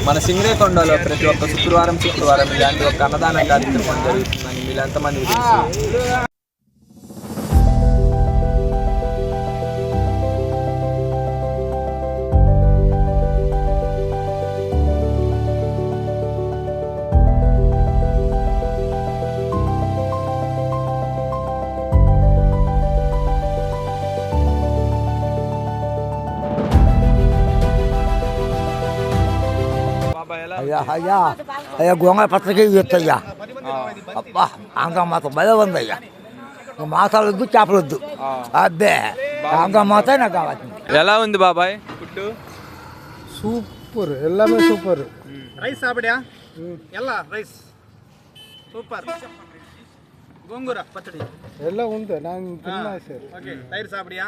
మన సింగరేకొండలో ప్రతి ఒక్క శుక్రవారం ఇలాంటి ఒక అన్నదాన కార్యక్రమం జరుగుతుందని మీరు ఎంతమందికి తెలుసు? అయ్యా అయ్యా గోంగూర పచ్చడికి ఇచ్చయ్యా. అబ్బా ఆంధ్ర మాత భలే ఉంది అయ్యా. మాసాలు వద్దు, చేపలు వద్దు, అబ్బే ఆంధ్ర మాత నాకు కావాలి. ఎలా ఉంది బాబాయ్ ఫుడ్? సూపర్, எல்லாமே సూపర్. ரைஸ் சாப்பிடியா? எல்லாம் ரைஸ் சூப்பர். கோங்கூர பச்சடி எல்லாம் உண்டு, நான் தின்னா சார். ஓகே, தயிர் சாப்பிடியா?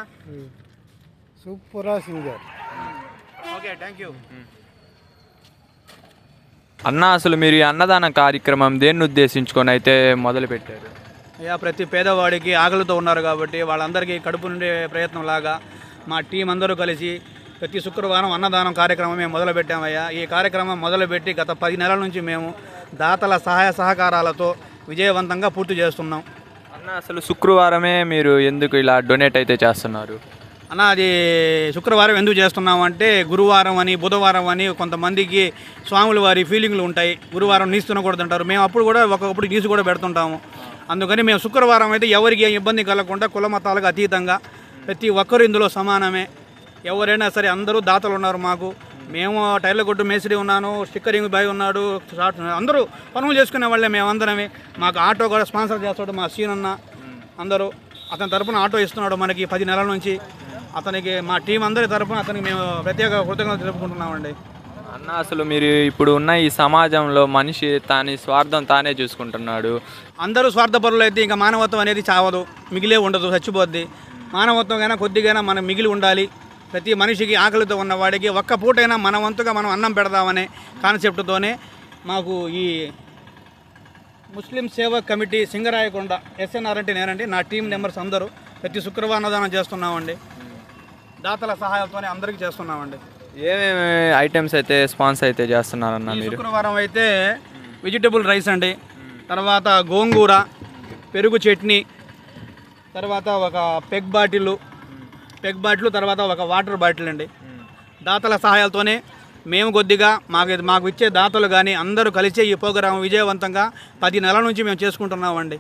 సూపరా సింగర్. Okay, thank you. అన్న, అసలు మీరు ఈ అన్నదాన కార్యక్రమం దేన్ని ఉద్దేశించుకొని అయితే మొదలు పెట్టారు? అయ్యా, ప్రతి పేదవాడికి ఆకలితో ఉన్నారు కాబట్టి వాళ్ళందరికీ కడుపు నుండే ప్రయత్నం లాగా మా టీం అందరూ కలిసి ప్రతి శుక్రవారం అన్నదానం కార్యక్రమం మేము మొదలుపెట్టామయ్యా. ఈ కార్యక్రమం మొదలుపెట్టి గత 10 నెలల నుంచి మేము దాతల సహాయ సహకారాలతో విజయవంతంగా పూర్తి చేస్తున్నాం. అన్న, అసలు శుక్రవారమే మీరు ఎందుకు ఇలా డొనేట్ అయితే చేస్తున్నారు? అన్న, అది శుక్రవారం ఎందుకు చేస్తున్నామంటే గురువారం అని బుధవారం అని కొంతమందికి స్వాముల వారి ఫీలింగ్లు ఉంటాయి. గురువారం నీసు తినకూడదు అంటారు. మేము అప్పుడు కూడా ఒకప్పుడు నీసు కూడా పెడుతుంటాము. అందుకని మేము శుక్రవారం అయితే ఎవరికి ఇబ్బంది కలగకుండా కుల మతాలకు అతీతంగా ప్రతి ఒక్కరు ఇందులో సమానమే. ఎవరైనా సరే అందరూ దాతలు ఉన్నారు మాకు. మేము టైర్ల కొట్టు మేస్త్రి ఉన్నాను, స్టిక్కరింగ్ బాయ్ ఉన్నాడు, అందరూ పనులు చేసుకునే వాళ్ళే మేమందరమే. మాకు ఆటో కూడా స్పాన్సర్ చేస్తాడు మా సీనన్న. అందరూ అతని తరపున ఆటో ఇస్తున్నాడు మనకి 10 నెలల నుంచి. అతనికి మా టీం అందరి తరపున అతనికి మేము ప్రత్యేక కృతజ్ఞతలు తెలుపుకుంటున్నామండి. అన్న, అసలు మీరు ఇప్పుడు ఉన్న ఈ సమాజంలో మనిషి తాని స్వార్థం తానే చూసుకుంటున్నాడు. అందరూ స్వార్థపరులు అయితే ఇంకా మానవత్వం అనేది చావదు, మిగిలే ఉండదు, చచ్చిపోద్ది. మానవత్వంగా కొద్దిగైనా మనం మిగిలి ఉండాలి. ప్రతి మనిషికి ఆకలితో ఉన్నవాడికి ఒక్క పూటైనా మన వంతుగా మనం అన్నం పెడదామనే కాన్సెప్ట్తోనే మాకు ఈ ముస్లిం సేవా కమిటీ సింగరాయకొండ ఎస్ఎన్ఆర్ అంటే నేనండి, నా టీం మెంబర్స్ అందరూ ప్రతి శుక్రవారం అన్నదానం చేస్తున్నామండి. దాతల సహాయంతోనే అందరికీ చేస్తున్నామండి. ఏమేమి ఐటమ్స్ అయితే స్పాన్సర్ అయితే చేస్తున్నారన్న మీరు? శుక్రవారం అయితే వెజిటబుల్ రైస్ అండి, తర్వాత గోంగూర, పెరుగు చట్నీ, తర్వాత ఒక పెగ్ బాటిల్, తర్వాత ఒక వాటర్ బాటిల్ అండి. దాతల సహాయాలతోనే మేము కొద్దిగా మాకు ఇచ్చే దాతలు కానీ అందరూ కలిసే ఈ ప్రోగ్రాం విజయవంతంగా 10 నెలల నుంచి మేము చేసుకుంటున్నామండి.